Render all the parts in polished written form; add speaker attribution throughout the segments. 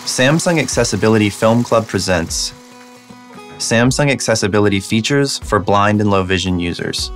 Speaker 1: Samsung Accessibility Film Club presents Samsung Accessibility Features for Blind and Low Vision Users.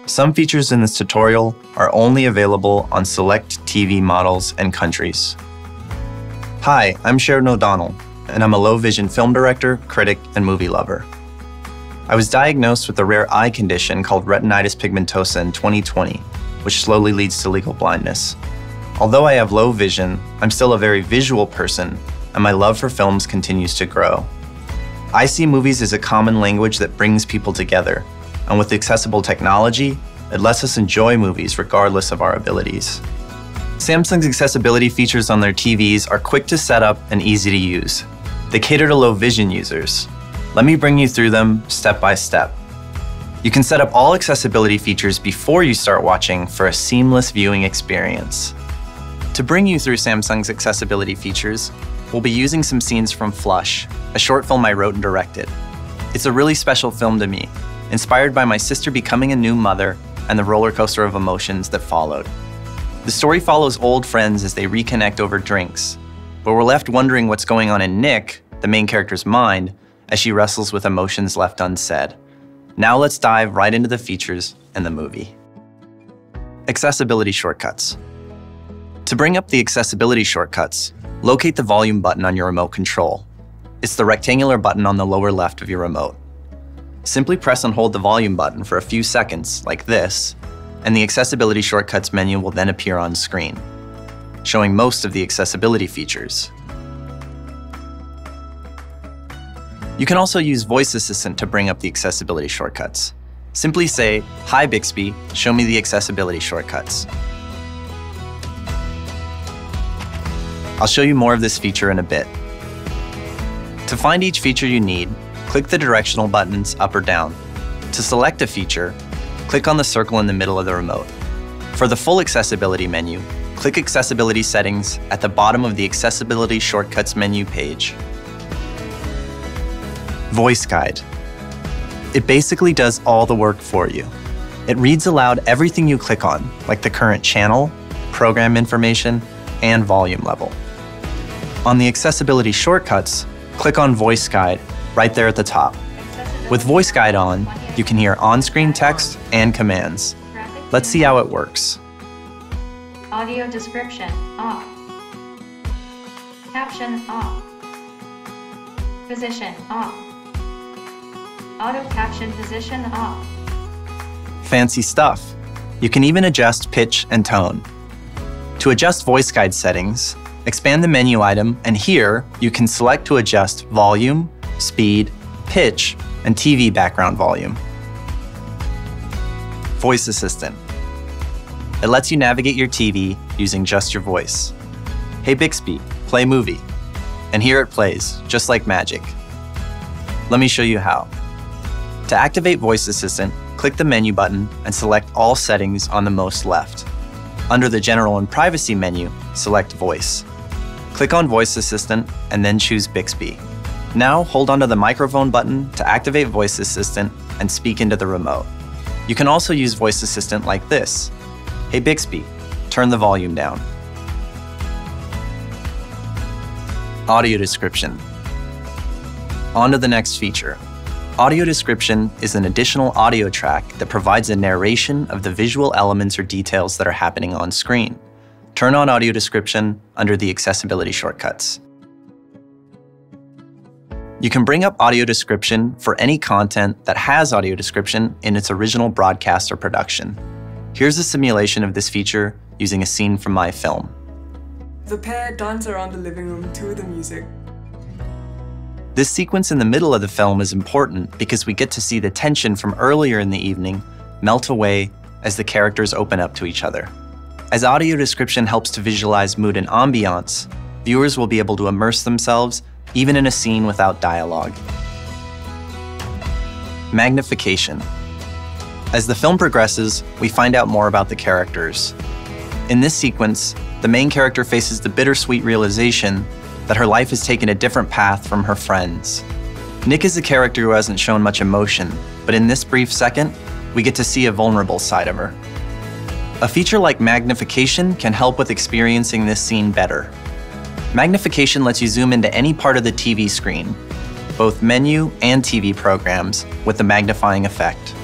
Speaker 1: Some features in this tutorial are only available on select TV models and countries. Hi, I'm Sheridan O'Donnell, and I'm a low vision film director, critic, and movie lover. I was diagnosed with a rare eye condition called retinitis pigmentosa in 2020, which slowly leads to legal blindness. Although I have low vision, I'm still a very visual person, and my love for films continues to grow. I see movies as a common language that brings people together, and with accessible technology, it lets us enjoy movies regardless of our abilities. Samsung's accessibility features on their TVs are quick to set up and easy to use. They cater to low vision users. Let me bring you through them step by step. You can set up all accessibility features before you start watching for a seamless viewing experience. To bring you through Samsung's accessibility features, we'll be using some scenes from Flush, a short film I wrote and directed. It's a really special film to me, inspired by my sister becoming a new mother and the roller coaster of emotions that followed. The story follows old friends as they reconnect over drinks, but we're left wondering what's going on in Nick, the main character's mind, as she wrestles with emotions left unsaid. Now let's dive right into the features and the movie. Accessibility shortcuts. To bring up the accessibility shortcuts, locate the volume button on your remote control. It's the rectangular button on the lower left of your remote. Simply press and hold the volume button for a few seconds, like this, and the accessibility shortcuts menu will then appear on screen, showing most of the accessibility features. You can also use Voice Assistant to bring up the accessibility shortcuts. Simply say, "Hi Bixby, show me the accessibility shortcuts." I'll show you more of this feature in a bit. To find each feature you need, click the directional buttons up or down. To select a feature, click on the circle in the middle of the remote. For the full accessibility menu, click Accessibility Settings at the bottom of the Accessibility Shortcuts menu page. Voice Guide. It basically does all the work for you. It reads aloud everything you click on, like the current channel, program information, and volume level. On the accessibility shortcuts, click on Voice Guide right there at the top. With Voice Guide on, you can hear on-screen text and commands. Let's see how it works.
Speaker 2: Audio description off. Caption off. Position off. Auto caption position off.
Speaker 1: Fancy stuff. You can even adjust pitch and tone. To adjust Voice Guide settings, expand the menu item, and here you can select to adjust volume, speed, pitch, and TV background volume. Voice Assistant. It lets you navigate your TV using just your voice. "Hey Bixby, play movie." And here it plays, just like magic. Let me show you how. To activate Voice Assistant, click the menu button and select all settings on the most left. Under the General and Privacy menu, select Voice. Click on Voice Assistant and then choose Bixby. Now hold onto the microphone button to activate Voice Assistant and speak into the remote. You can also use Voice Assistant like this. "Hey Bixby, turn the volume down." Audio description. On to the next feature. Audio description is an additional audio track that provides a narration of the visual elements or details that are happening on screen. Turn on audio description under the accessibility shortcuts. You can bring up audio description for any content that has audio description in its original broadcast or production. Here's a simulation of this feature using a scene from my film.
Speaker 3: The pair dance around the living room to the music.
Speaker 1: This sequence in the middle of the film is important because we get to see the tension from earlier in the evening melt away as the characters open up to each other. As audio description helps to visualize mood and ambiance, viewers will be able to immerse themselves even in a scene without dialogue. Magnification. As the film progresses, we find out more about the characters. In this sequence, the main character faces the bittersweet realization that her life has taken a different path from her friends. Nick is a character who hasn't shown much emotion, but in this brief second, we get to see a vulnerable side of her. A feature like magnification can help with experiencing this scene better. Magnification lets you zoom into any part of the TV screen, both menu and TV programs, with the magnifying effect.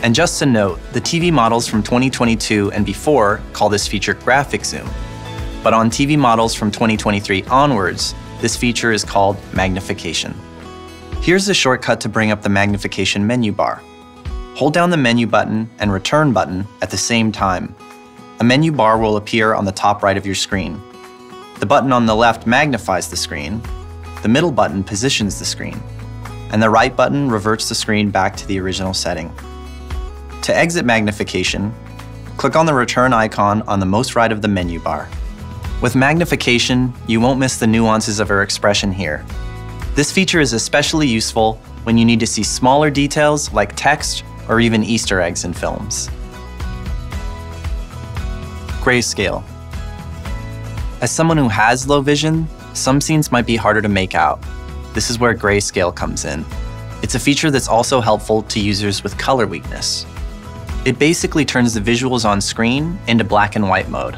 Speaker 1: And just to note, the TV models from 2022 and before call this feature graphic zoom. But on TV models from 2023 onwards, this feature is called magnification. Here's a shortcut to bring up the magnification menu bar. Hold down the menu button and return button at the same time. A menu bar will appear on the top right of your screen. The button on the left magnifies the screen, the middle button positions the screen, and the right button reverts the screen back to the original setting. To exit magnification, click on the return icon on the most right of the menu bar. With magnification, you won't miss the nuances of our expression here. This feature is especially useful when you need to see smaller details like text or even Easter eggs in films. Grayscale. As someone who has low vision, some scenes might be harder to make out. This is where grayscale comes in. It's a feature that's also helpful to users with color weakness. It basically turns the visuals on screen into black and white mode.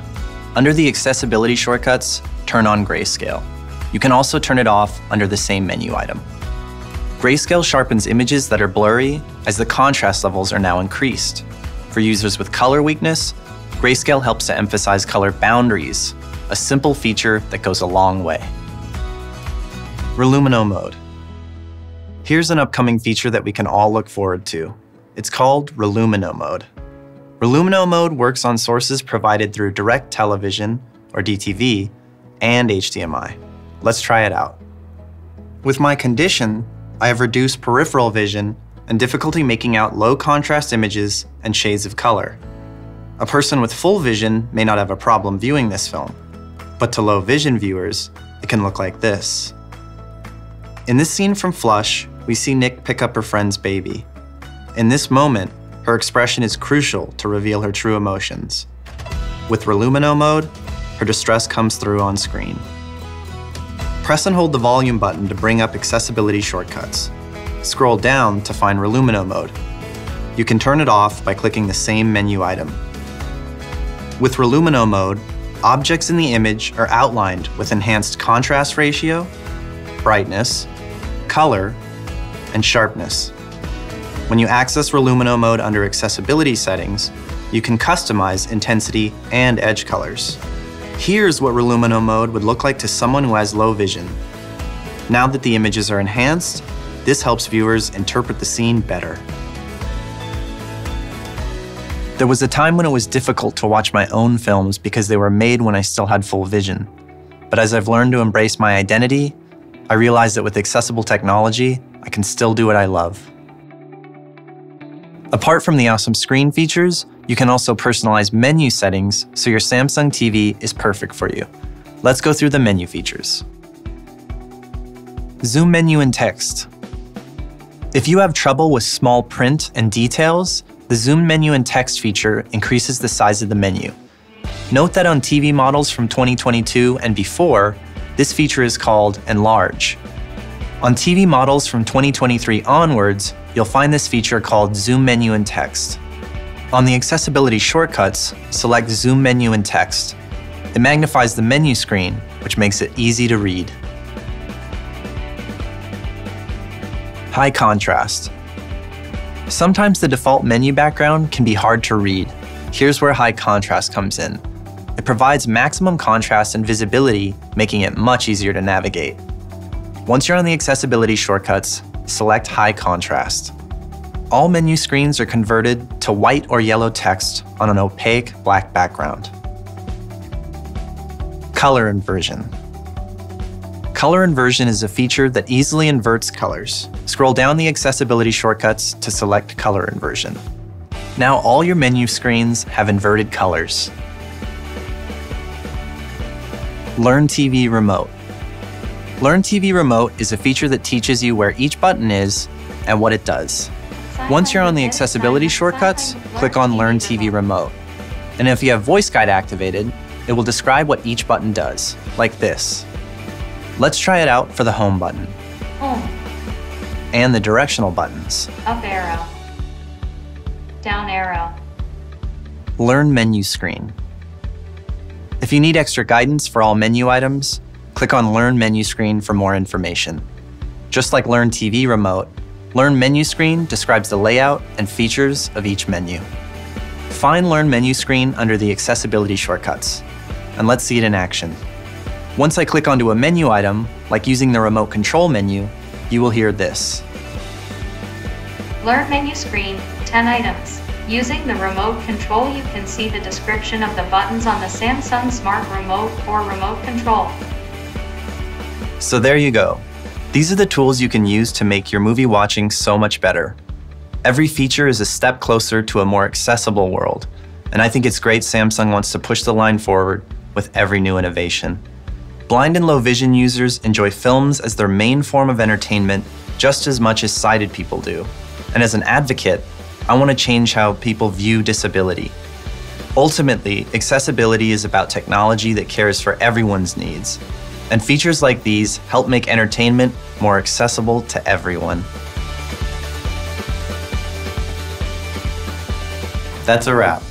Speaker 1: Under the accessibility shortcuts, turn on grayscale. You can also turn it off under the same menu item. Grayscale sharpens images that are blurry as the contrast levels are now increased. For users with color weakness, grayscale helps to emphasize color boundaries, a simple feature that goes a long way. Relumino mode. Here's an upcoming feature that we can all look forward to. It's called Relumino mode. Relumino mode works on sources provided through direct television, or DTV, and HDMI. Let's try it out. With my condition, I have reduced peripheral vision and difficulty making out low contrast images and shades of color. A person with full vision may not have a problem viewing this film, but to low vision viewers, it can look like this. In this scene from Flush, we see Nick pick up her friend's baby. In this moment, her expression is crucial to reveal her true emotions. With Relumino mode, her distress comes through on screen. Press and hold the volume button to bring up accessibility shortcuts. Scroll down to find Relumino mode. You can turn it off by clicking the same menu item. With Relumino mode, objects in the image are outlined with enhanced contrast ratio, brightness, color, and sharpness. When you access Relumino mode under accessibility settings, you can customize intensity and edge colors. Here's what Relumino mode would look like to someone who has low vision. Now that the images are enhanced, this helps viewers interpret the scene better. There was a time when it was difficult to watch my own films because they were made when I still had full vision. But as I've learned to embrace my identity, I realized that with accessible technology, I can still do what I love. Apart from the awesome screen features, you can also personalize menu settings so your Samsung TV is perfect for you. Let's go through the menu features. Zoom menu and text. If you have trouble with small print and details, the zoom menu and text feature increases the size of the menu. Note that on TV models from 2022 and before, this feature is called enlarge. On TV models from 2023 onwards, you'll find this feature called zoom menu and text. On the accessibility shortcuts, select zoom menu and text. It magnifies the menu screen, which makes it easy to read. High contrast. Sometimes the default menu background can be hard to read. Here's where high contrast comes in. It provides maximum contrast and visibility, making it much easier to navigate. Once you're on the accessibility shortcuts, select high contrast. All menu screens are converted to white or yellow text on an opaque black background. Color inversion. Color inversion is a feature that easily inverts colors. Scroll down the accessibility shortcuts to select color inversion. Now all your menu screens have inverted colors. Learn TV Remote. Learn TV Remote is a feature that teaches you where each button is and what it does. Once you're on the accessibility shortcuts, click on Learn TV Remote. And if you have Voice Guide activated, it will describe what each button does, like this. Let's try it out for the home button.
Speaker 2: Home.
Speaker 1: And the directional buttons.
Speaker 2: Up arrow. Down arrow.
Speaker 1: Learn menu screen. If you need extra guidance for all menu items, click on Learn Menu Screen for more information. Just like Learn TV Remote, Learn Menu Screen describes the layout and features of each menu. Find Learn Menu Screen under the accessibility shortcuts, and let's see it in action. Once I click onto a menu item, like using the remote control menu, you will hear this.
Speaker 2: Learn menu screen, 10 items. Using the remote control, you can see the description of the buttons on the Samsung Smart Remote or Remote Control.
Speaker 1: So there you go. These are the tools you can use to make your movie watching so much better. Every feature is a step closer to a more accessible world, and I think it's great Samsung wants to push the line forward with every new innovation. Blind and low vision users enjoy films as their main form of entertainment just as much as sighted people do. And as an advocate, I want to change how people view disability. Ultimately, accessibility is about technology that cares for everyone's needs. And features like these help make entertainment more accessible to everyone. That's a wrap.